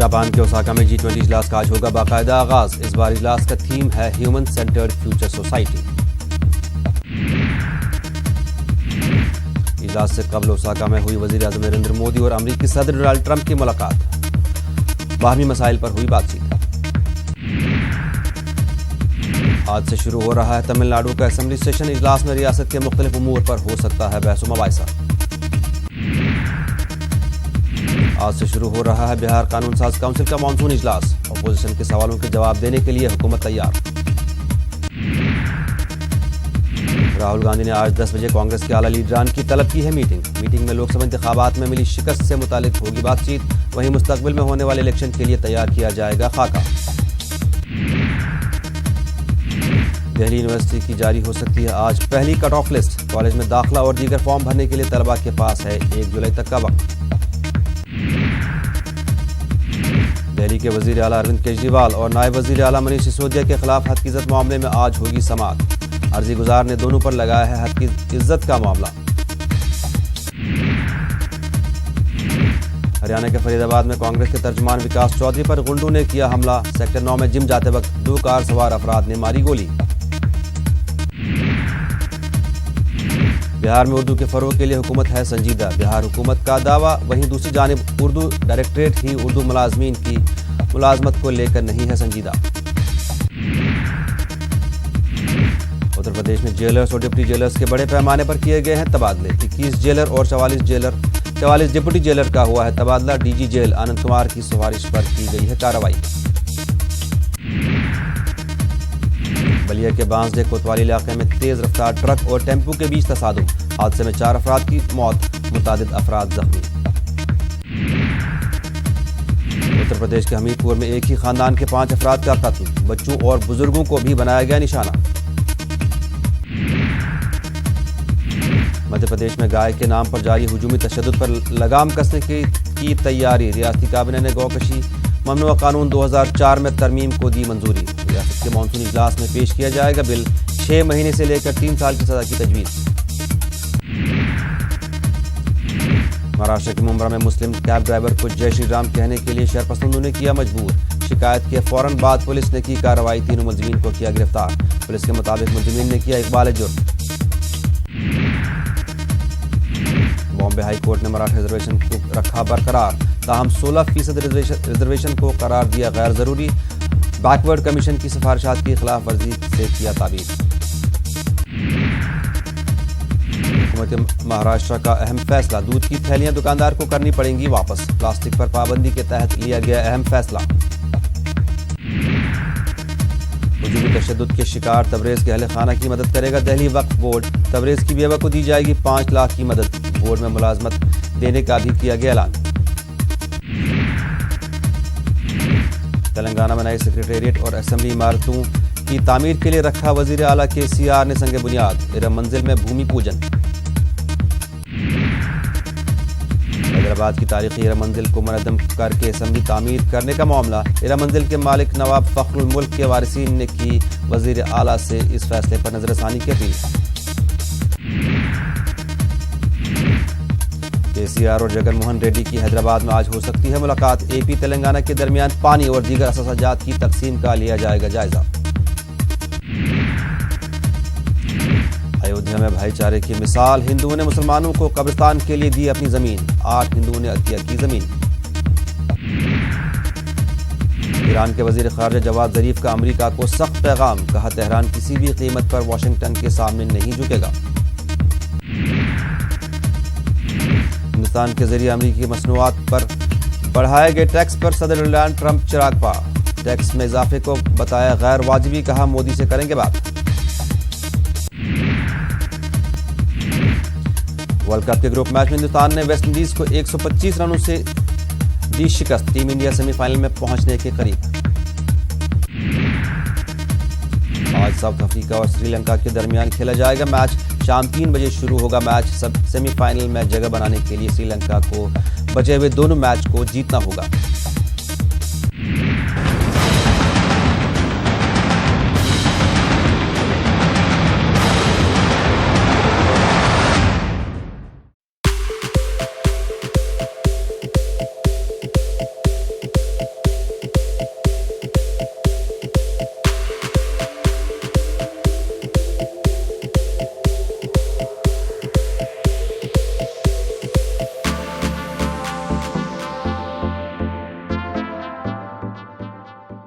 Japan के Osaka में G20 इजलास का आज होगा बाकायदा आगाज। इस बार इजलास का थीम है ह्यूमन सेंटर्ड फ्यूचर सोसाइटी। इजलास से कबल ओसाका में हुई वजीर आजम नरेंद्र मोदी और अमरीकी सदर डोनाल्ड ट्रंप की मुलाकात। बाहमी मसाइल पर हुई बातचीत। आज से शुरू हो रहा है तमिलनाडु का असेंबली सेशन। इजलास में रियासत के मुख्तलिफ उमूर पर हो सकता है बहस मुबाहिसा। आज से शुरू हो रहा है बिहार कानून साज काउंसिल का मानसून इजलास। अपोजिशन के सवालों के जवाब देने के लिए हुकूमत तैयार। राहुल गांधी ने आज 10 बजे कांग्रेस के आला लीडरान की तलब की है मीटिंग में लोकसभा इंतखाबात में मिली शिकस्त से मुतालिक होगी बातचीत। वहीं मुस्तकबिल में होने वाले इलेक्शन के लिए तैयार किया जाएगा खाका। दिल्ली यूनिवर्सिटी की जारी हो सकती है आज पहली कट ऑफ लिस्ट। कॉलेज में दाखिला और दीगर फॉर्म भरने के लिए तलबा के पास है 1 जुलाई तक का वक्त। दिल्ली के वजीर आला अरविंद केजरीवाल और नायब वजीर आला मनीष सिसोदिया के खिलाफ हद की इज्जत मामले में आज होगी समाअत। अर्जी गुजार ने दोनों पर लगाया है हद की इज्जत का मामला। हरियाणा के फरीदाबाद में कांग्रेस के तर्जुमान विकास चौधरी पर गुंडों ने किया हमला। सेक्टर 9 में जिम जाते वक्त 2 कार सवार अफराद ने मारी गोली। बिहार में उर्दू के फरोग के लिए हुकूमत है संजीदा। बिहार हुकूमत का दावा। वहीं दूसरी जानिब उर्दू डायरेक्टरेट ही उर्दू मुलाजमीन की मुलाजमत को लेकर नहीं है संजीदा। उत्तर प्रदेश में जेलर्स और डिप्टी जेलर्स के बड़े पैमाने पर किए गए हैं तबादले। 21 जेलर और 44 डिप्टी जेलर का हुआ है तबादला। डीजी जेल आनंद कुमार की सिफारिश पर की गई है कार्रवाई। बलिया के बांसडे कोतवाली इलाके में तेज रफ्तार ट्रक और टेम्पो के बीच तसादुम। हादसे में 4 अफराद की मौत, मुतादिद अफराद जख्मी। उत्तर प्रदेश के हमीरपुर में एक ही खानदान के 5 अफराद का कत्ल। बच्चों और बुजुर्गों को भी बनाया गया निशाना। मध्य प्रदेश में गाय के नाम पर जारी हुजूमी तशद्दुद पर लगाम कसने की तैयारी। रियासती काबिने ने गौकशी ममनुआ कानून 2004 में तरमीम को दी मंजूरी। रियासत के मानसून इजलास में पेश किया जाएगा बिल। 6 महीने से लेकर 3 साल की सजा की तजवीज़। महाराष्ट्र के मुंब्रा में मुस्लिम कैब ड्राइवर को जय श्री राम कहने के लिए शरपसंदों ने किया मजबूर। शिकायत के फौरन बाद पुलिस ने की कार्रवाई। 3 मुलजिमीन को किया गिरफ्तार। पुलिस के मुताबिक मुलजिमीन ने किया इकबाल जुर्म। बॉम्बे हाई कोर्ट ने मराठा रिजर्वेशन को रखा बरकरार। ताहम 16% रिजर्वेशन को करार दिया गैर जरूरी। बैकवर्ड कमीशन की सिफारिशात की खिलाफ वर्जी से किया ताबीर। हुकूमत महाराष्ट्र का अहम फैसला। दूध की थैलियां दुकानदार को करनी पड़ेंगी वापस। प्लास्टिक पर पाबंदी के तहत लिया गया अहम फैसला। हुजूमी तशद्दुद के शिकार तबरेज के अहले खाना की मदद करेगा दिल्ली वक्फ बोर्ड। तबरेज की बेवा को दी जाएगी 5 लाख की मदद। बोर्ड में मुलाजमत देने का भी किया गया ऐलान। तेलंगाना में नए सेक्रेटेरिएट और असेंबली इमारतों की तामीर के लिए रखा वजीर आला KCR ने संगे बुनियाद। इरम मंजिल में भूमि पूजन। हैदराबाद की तारीखी इरम मंजिल को मुनद्दम करके असेंबली तामीर करने का मामला। इरम मंजिल के मालिक नवाब फखरुल मुल्क के वारिसीन ने की वजीर आला से इस फैसले पर नजरसानी की अपील। KCR और जगन मोहन रेड्डी की हैदराबाद में आज हो सकती है मुलाकात। AP तेलंगाना के दरमियान पानी और दीगर असासाजात की तकसीम का लिया जाएगा जायजा। अयोध्या में भाईचारे की मिसाल। हिंदुओं ने मुसलमानों को कब्रिस्तान के लिए दी अपनी जमीन। 8 हिंदुओं ने अतिया की जमीन। ईरान के वजीर खारजा जवाद जरीफ का अमेरिका को सख्त पैगाम। कहा तेहरान किसी भी कीमत पर वाशिंगटन के सामने नहीं झुकेगा। हिंदुस्तान के जरिए अमेरिकी मसनूआत पर बढ़ाए गए टैक्स पर सदर डोनाल्ड ट्रंप चिरागपा। टैक्स में इजाफे को बताया गैर वाजिबी। कहा मोदी से करेंगे बात। वर्ल्ड कप के ग्रुप मैच में हिंदुस्तान ने वेस्टइंडीज को 125 रनों से दी शिकस्त। टीम इंडिया सेमीफाइनल में पहुंचने के करीब। आज साउथ अफ्रीका और श्रीलंका के दरमियान खेला जाएगा मैच। शाम 3 बजे शुरू होगा मैच। सेमीफाइनल में जगह बनाने के लिए श्रीलंका को बचे हुए दोनों मैच को जीतना होगा।